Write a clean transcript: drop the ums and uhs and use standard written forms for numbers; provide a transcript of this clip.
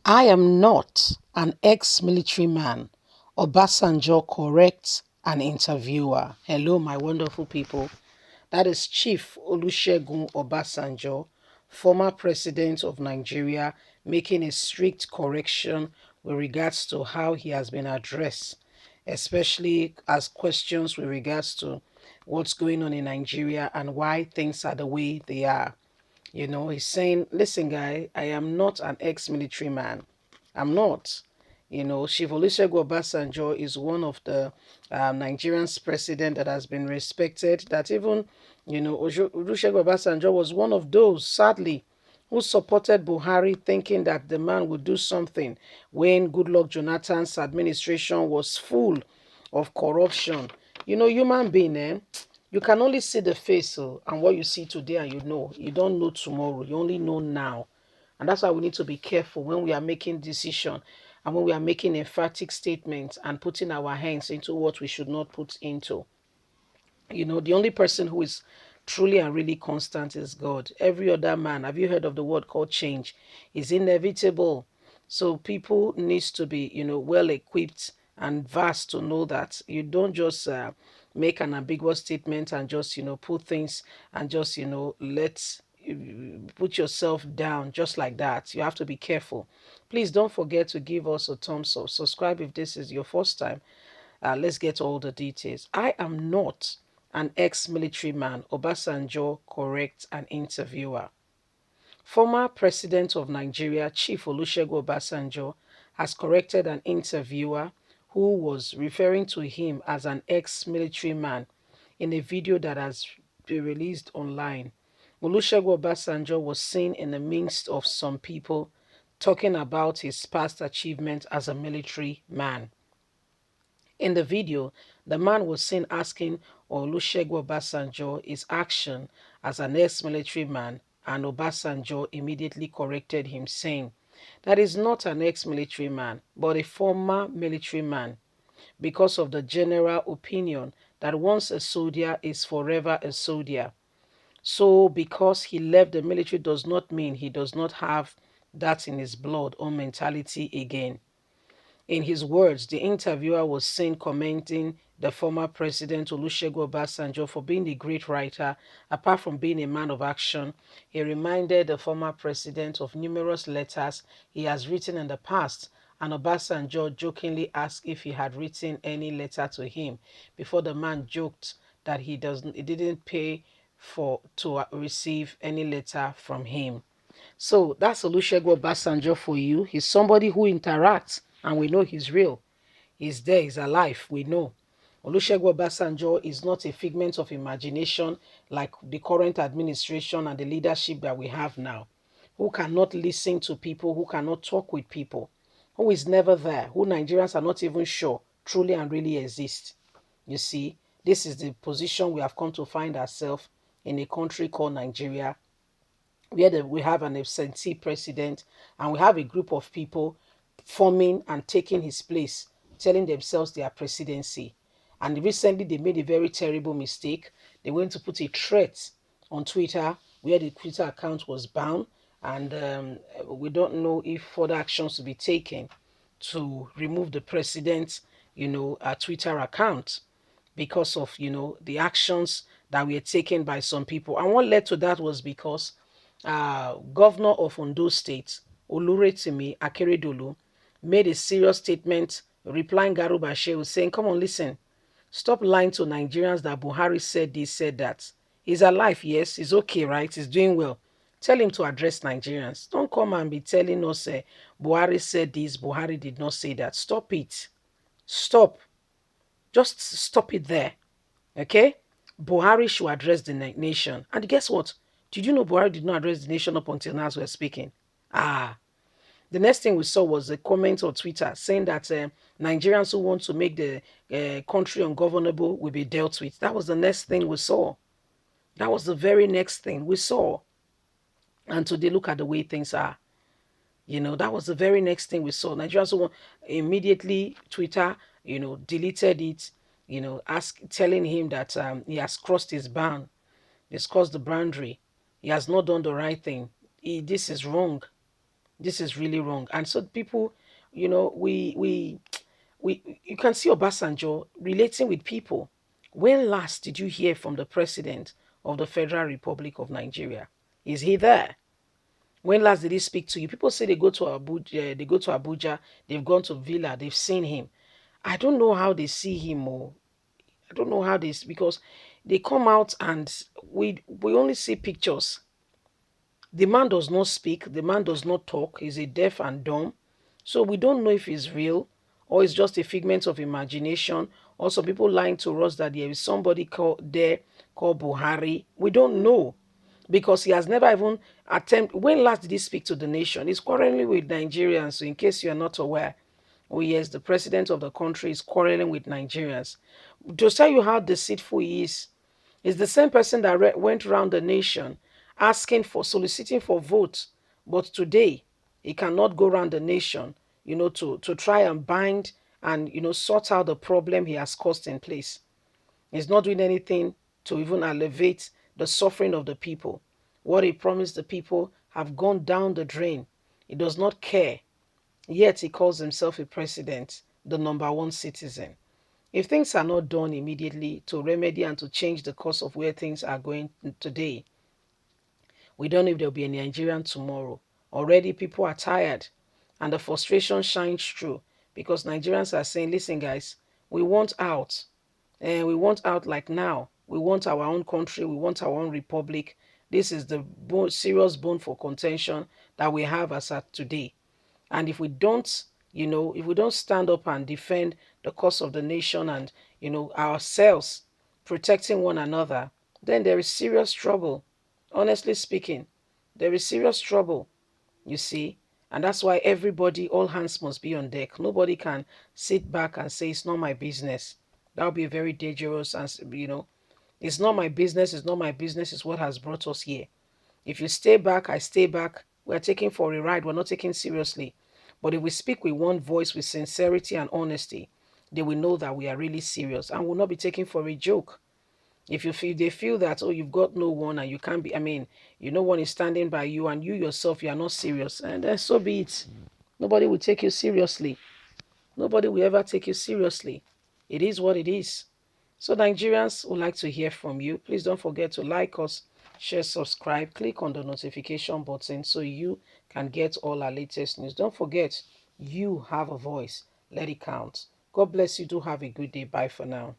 I am not an ex-military man. Obasanjo corrects an interviewer. Hello, my wonderful people. That is Chief Olusegun Obasanjo, former president of Nigeria, making a strict correction with regards to how he has been addressed, especially as questions with regards to what's going on in Nigeria and why things are the way they are. He's saying, listen, guy, I am not an ex-military man. I'm not. Chief Olusegun Obasanjo is one of the Nigerian's president that has been respected. That even, Olusegun Obasanjo was one of those, sadly, who supported Buhari, thinking that the man would do something when Goodluck Jonathan's administration was full of corruption. Human being, you can only see the face and what you see today, and you don't know tomorrow. You only know now. And that's why we need to be careful when we are making decisions and when we are making emphatic statements and putting our hands into what we should not put into. The only person who is truly and really constant is God. Every other man, have you heard of the word called change? Is inevitable. So people needs to be, well equipped and vast to know that you don't just make an ambiguous statement and just, put things and just, let put yourself down just like that. You have to be careful. Please don't forget to give us a thumbs up. Subscribe if this is your first time. Let's get all the details. I am not an ex-military man, Obasanjo corrects an interviewer. Former President of Nigeria, Chief Olusegun Obasanjo, has corrected an interviewer who was referring to him as an ex-military man in a video that has been released online. Olusegun Obasanjo was seen in the midst of some people talking about his past achievements as a military man. In the video, the man was seen asking Olusegun Obasanjo his action as an ex-military man, and Obasanjo immediately corrected him, saying that is not an ex-military man, but a former military man, because of the general opinion that once a soldier is forever a soldier. So because he left the military does not mean he does not have that in his blood or mentality again. In his words, the interviewer was seen commenting the former president Olusegun Obasanjo for being a great writer. Apart from being a man of action, he reminded the former president of numerous letters he has written in the past, and Obasanjo jokingly asked if he had written any letter to him before the man joked that he didn't pay to receive any letter from him. So that's Olusegun Obasanjo for you. He's somebody who interacts, and we know he's real. He's there, he's alive, we know. Olusegun Obasanjo is not a figment of imagination like the current administration and the leadership that we have now, who cannot listen to people, who cannot talk with people, who is never there, who Nigerians are not even sure truly and really exist. You see, this is the position we have come to find ourselves in a country called Nigeria, where we have an absentee president and we have a group of people forming and taking his place, telling themselves they are presidency. And recently they made a very terrible mistake. They went to put a threat on Twitter where the Twitter account was banned, and we don't know if further actions will be taken to remove the president's, Twitter account because of, the actions that were taken by some people. And what led to that was because Governor of Ondo State, Oluretimi Akeredolu, made a serious statement replying Garuba Shehu saying, come on, listen, stop lying to Nigerians that Buhari said this, said that. He's alive, yes, he's okay, right? He's doing well. Tell him to address Nigerians. Don't come and be telling us Buhari said this, Buhari did not say that. Stop it. Stop. Just stop it there. Okay? Buhari should address the nation. And guess what? Did you know Buhari did not address the nation up until now as we're speaking? The next thing we saw was a comment on Twitter saying that Nigerians who want to make the country ungovernable will be dealt with. That was the next thing we saw. That was the very next thing we saw. And today, look at the way things are. That was the very next thing we saw. Nigerians who immediately Twitter, deleted it, telling him that he has crossed his bound. He's crossed the boundary. He has not done the right thing. This is wrong. This is really wrong. And so people, you can see Obasanjo relating with people. When last did you hear from the president of the Federal Republic of Nigeria? Is he there? When last did he speak to you? People say they go to Abuja, they've gone to Villa, they've seen him. I don't know how they see him, or I don't know how this, because they come out and we only see pictures. The man does not speak, the man does not talk, he's a deaf and dumb. So we don't know if he's real or it's just a figment of imagination. Also, people lying to us that there is somebody called Buhari. We don't know because he has never even attempted. When last did he speak to the nation? He's quarreling with Nigerians. So, in case you are not aware, oh yes, the president of the country is quarreling with Nigerians. To tell you how deceitful he is the same person that went around the nation asking for, soliciting for votes. But today, he cannot go around the nation, to try and bind and, sort out the problem he has caused in place. He's not doing anything to even alleviate the suffering of the people. What he promised the people have gone down the drain. He does not care. Yet he calls himself a president, the number one citizen. If things are not done immediately to remedy and to change the course of where things are going today, we don't know if there'll be a Nigerian tomorrow. Already people are tired and the frustration shines through because Nigerians are saying, listen guys, we want out. And we want out like now. We want our own country. We want our own republic. This is the serious bone for contention that we have as at today. And if we don't, if we don't stand up and defend the cause of the nation and, ourselves, protecting one another, then there is serious trouble. Honestly speaking, there is serious trouble, you see. And that's why everybody, all hands must be on deck. Nobody can sit back and say, it's not my business. That would be very dangerous. And, it's not my business. It's not my business. It's what has brought us here. If you stay back, I stay back. We're taking for a ride. We're not taking seriously. But if we speak with one voice, with sincerity and honesty, they will know that we are really serious and will not be taken for a joke. If they feel that, oh, you've got no one and you can't be, no one is standing by you and you yourself, you are not serious, and then so be it. Nobody will take you seriously. Nobody will ever take you seriously. It is what it is. So Nigerians would like to hear from you. Please don't forget to like us, share, subscribe, click on the notification button so you can get all our latest news. Don't forget, you have a voice. Let it count. God bless you. Do have a good day. Bye for now.